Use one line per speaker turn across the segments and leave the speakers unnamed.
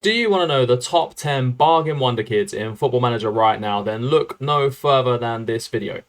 Do you want to know the top 10 bargain wonder kids in Football Manager right now? Then look no further than this video.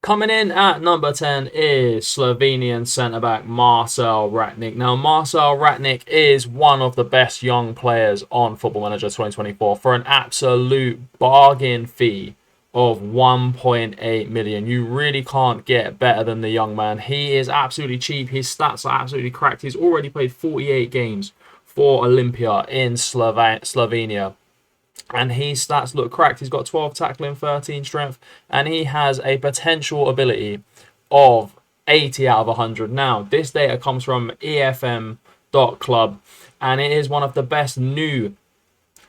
Coming in at number 10 is Slovenian centre-back Marcel Ratnik. Now, Marcel Ratnik is one of the best young players on Football Manager 2024 for an absolute bargain fee of 1.8 million. You really can't get better than the young man. He is absolutely cheap. His stats are absolutely cracked. He's already played 48 games for Olympia in Slovenia. And his stats look cracked. He's got 12 tackling, 13 strength, and he has a potential ability of 80 out of 100. Now, this data comes from FM.club, and it is one of the best new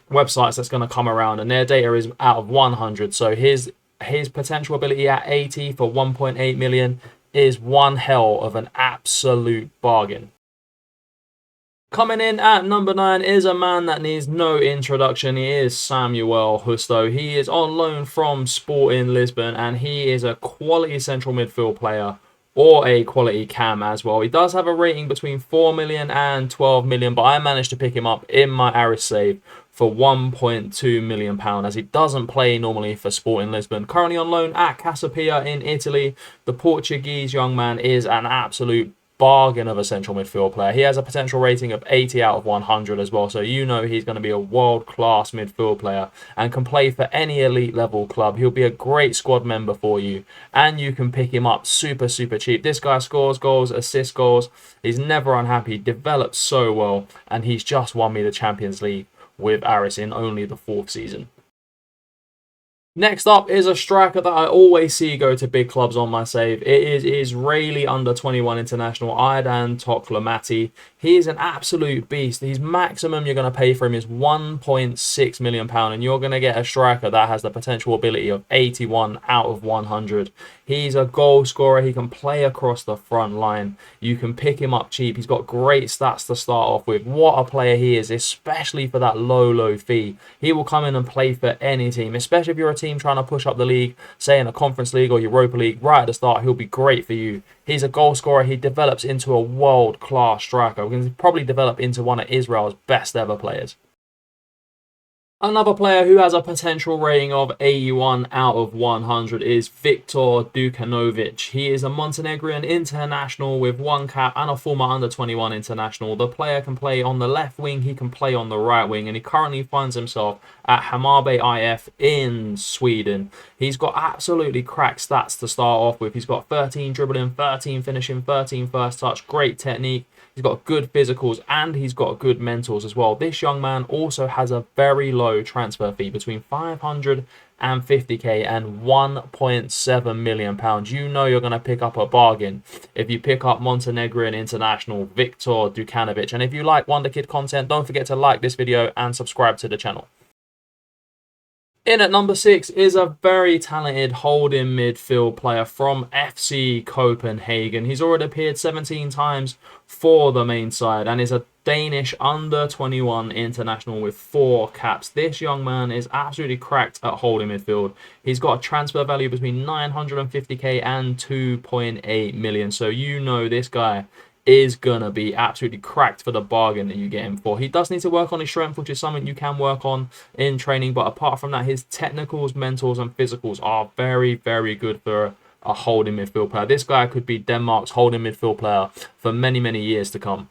websites that's going to come around, and their data is out of 100. So his potential ability at 80 for 1.8 million is one hell of an absolute bargain. Coming in at number 9 is a man that needs no introduction. He is Samuel Justo. He is on loan from Sporting Lisbon, and he is a quality central midfield player or a quality cam as well. He does have a rating between 4 million and 12 million, but I managed to pick him up in my Aris save for £1.2 million, as he doesn't play normally for Sporting Lisbon. Currently on loan at Casapia in Italy. The Portuguese young man is an absolute bargain of a central midfield player. He has a potential rating of 80 out of 100 as well, so you know he's going to be a world-class midfield player and can play for any elite level club. He'll be a great squad member for you, and you can pick him up super cheap. This guy scores goals, assists goals. He's never unhappy, develops so well, and he's just won me the Champions League with Aris in only the 4th season. Next up is a striker that I always see go to big clubs on my save. It is Israeli under-21 international Idan Toklomati. He is an absolute beast. His maximum you're going to pay for him is £1.6 million, and you're going to get a striker that has the potential ability of 81 out of 100. He's a goal scorer. He can play across the front line. You can pick him up cheap. He's got great stats to start off with. What a player he is, especially for that low fee. He will come in and play for any team, especially if you're a team trying to push up the league, say in a Conference League or Europa League. Right at the start, he'll be great for you. He's a goal scorer. He develops into a world-class striker. We can probably develop into one of Israel's best ever players. Another player who has a potential rating of 81 out of 100 is Viktor Dukanovic. He is a Montenegrin international with 1 cap and a former under-21 international. The player can play on the left wing, he can play on the right wing, and he currently finds himself at Hammarby IF in Sweden. He's got absolutely cracked stats to start off with. He's got 13 dribbling, 13 finishing, 13 first touch, great technique. He's got good physicals and he's got good mentals as well. This young man also has a very low transfer fee between 550k and 1.7 million pounds. You know you're going to pick up a bargain if you pick up Montenegrin international Viktor Dukanovic. And if you like Wonder Kid content, don't forget to like this video and subscribe to the channel. In at number 6 is a very talented holding midfield player from FC Copenhagen. He's already appeared 17 times for the main side and is a Danish under-21 international with 4 caps. This young man is absolutely cracked at holding midfield. He's got a transfer value between 950k and 2.8 million. So you know this guy is gonna be absolutely cracked for the bargain that you get him for. He does need to work on his strength, which is something you can work on in training, but apart from that, his technicals, mentals and physicals are very good for a holding midfield player. This guy could be Denmark's holding midfield player for many years to come.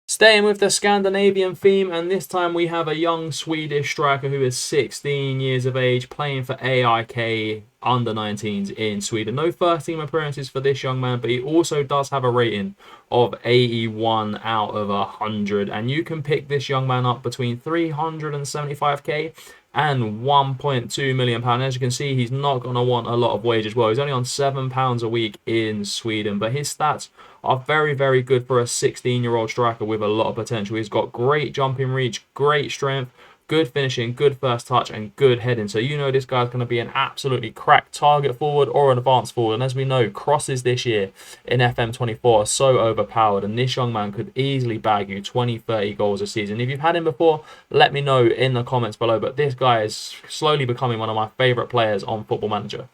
Staying with the Scandinavian theme, and this time we have a young Swedish striker who is 16 years of age, playing for AIK under-19s in Sweden. No first team appearances for this young man, but he also does have a rating of 81 out of 100. And you can pick this young man up between 375k and 1.2 million pounds. As you can see, he's not going to want a lot of wage as well. He's only on £7 a week in Sweden, but his stats are very good for a 16-year-old striker with a lot of potential. He's got great jumping reach, great strength, good finishing, good first touch, and good heading. So you know this guy's going to be an absolutely cracked target forward or an advanced forward. And as we know, crosses this year in FM24 are so overpowered, and this young man could easily bag you 20-30 goals a season. If you've had him before, let me know in the comments below. But this guy is slowly becoming one of my favourite players on Football Manager.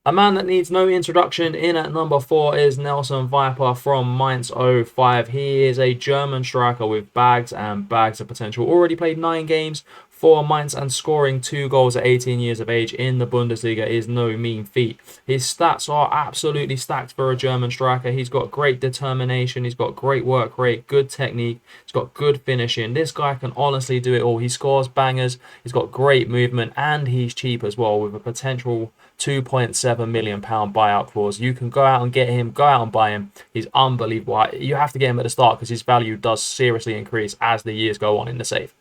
A man that needs no introduction in at number 4 is Nelson Weiper from Mainz 05. He is a German striker with bags and bags of potential. Already played 9 games for Mainz and scoring 2 goals at 18 years of age in the Bundesliga is no mean feat. His stats are absolutely stacked for a German striker. He's got great determination, he's got great work rate, good technique, he's got good finishing. This guy can honestly do it all. He scores bangers, he's got great movement, and he's cheap as well with a potential £2.7 million buyout clause. You can go out and get him, go out and buy him. He's unbelievable. You have to get him at the start because his value does seriously increase as the years go on in the save.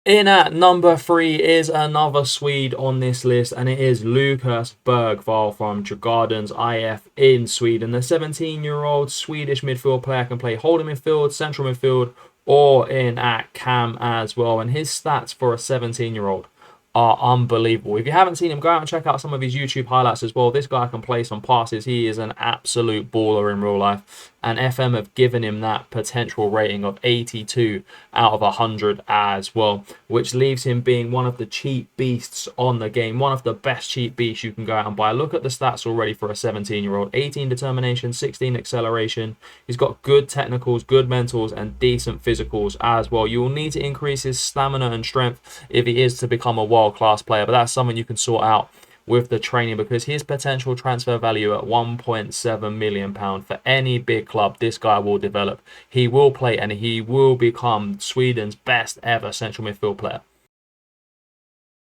In at number 3 is another Swede on this list, and it is Lucas Bergvall from Djurgårdens IF in Sweden. The 17-year-old Swedish midfield player can play holding midfield, central midfield, or in at cam as well. And his stats for a 17-year-old are unbelievable. If you haven't seen him, go out and check out some of his YouTube highlights as well. This guy can play some passes. He is an absolute baller in real life. And FM have given him that potential rating of 82 out of 100 as well, which leaves him being one of the cheap beasts on the game, one of the best cheap beasts you can go out and buy. Look at the stats already for a 17-year-old. 18 determination, 16 acceleration. He's got good technicals, good mentals, and decent physicals as well. You will need to increase his stamina and strength if he is to become a world-class player, but that's something you can sort out with the training, because his potential transfer value at £1.7 million for any big club, this guy will develop. He will play and he will become Sweden's best ever central midfield player.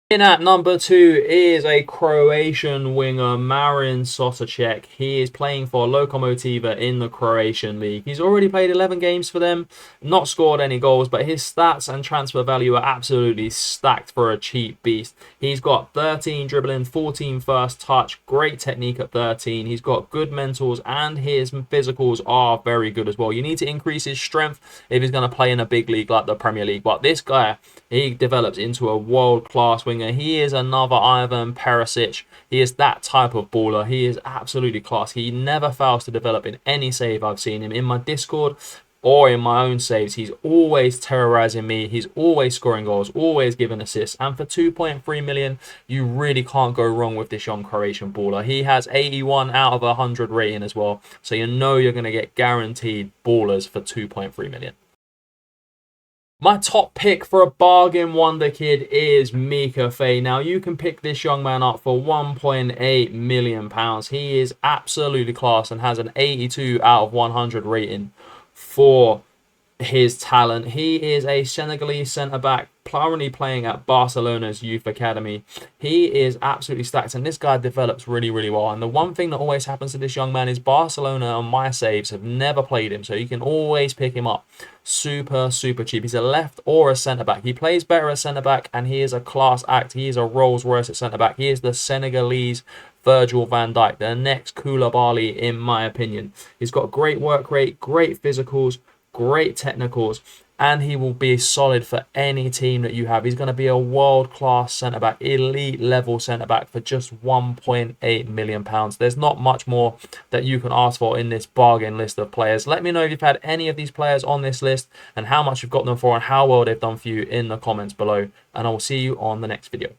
In at number 2 is a Croatian winger, Marin Soticek. He is playing for Lokomotiva in the Croatian league. He's already played 11 games for them, not scored any goals, but his stats and transfer value are absolutely stacked for a cheap beast. He's got 13 dribbling, 14 first touch, great technique at 13. He's got good mentals and his physicals are very good as well. You need to increase his strength if he's going to play in a big league like the Premier League, but this guy, he develops into a world-class winger. He is another Ivan Perisic. He is that type of baller. He is absolutely class. He never fails to develop in any save I've seen him. In my Discord or in my own saves, he's always terrorizing me. He's always scoring goals, always giving assists. And for 2.3 million, you really can't go wrong with this young Croatian baller. He has 81 out of 100 rating as well. So you know you're going to get guaranteed ballers for 2.3 million. My top pick for a bargain wonder kid is Mikayil Faye. Now, you can pick this young man up for £1.8 million. He is absolutely class and has an 82 out of 100 rating for his talent. He is a Senegalese centre-back, currently playing at Barcelona's youth academy. He is absolutely stacked, and this guy develops really, really well. And the one thing that always happens to this young man is Barcelona on my saves have never played him, so you can always pick him up super, super cheap. He's a left or a centre-back. He plays better at centre-back, and he is a class act. He is a Rolls Royce at centre-back. He is the Senegalese Virgil van Dijk, the next Koulibaly, in my opinion. He's got great work rate, great physicals, great technicals, and he will be solid for any team that you have. He's going to be a world-class centre-back, elite level centre-back for just £1.8 million. There's not much more that you can ask for in this bargain list of players. Let me know if you've had any of these players on this list and how much you've got them for and how well they've done for you in the comments below. And I will see you on the next video.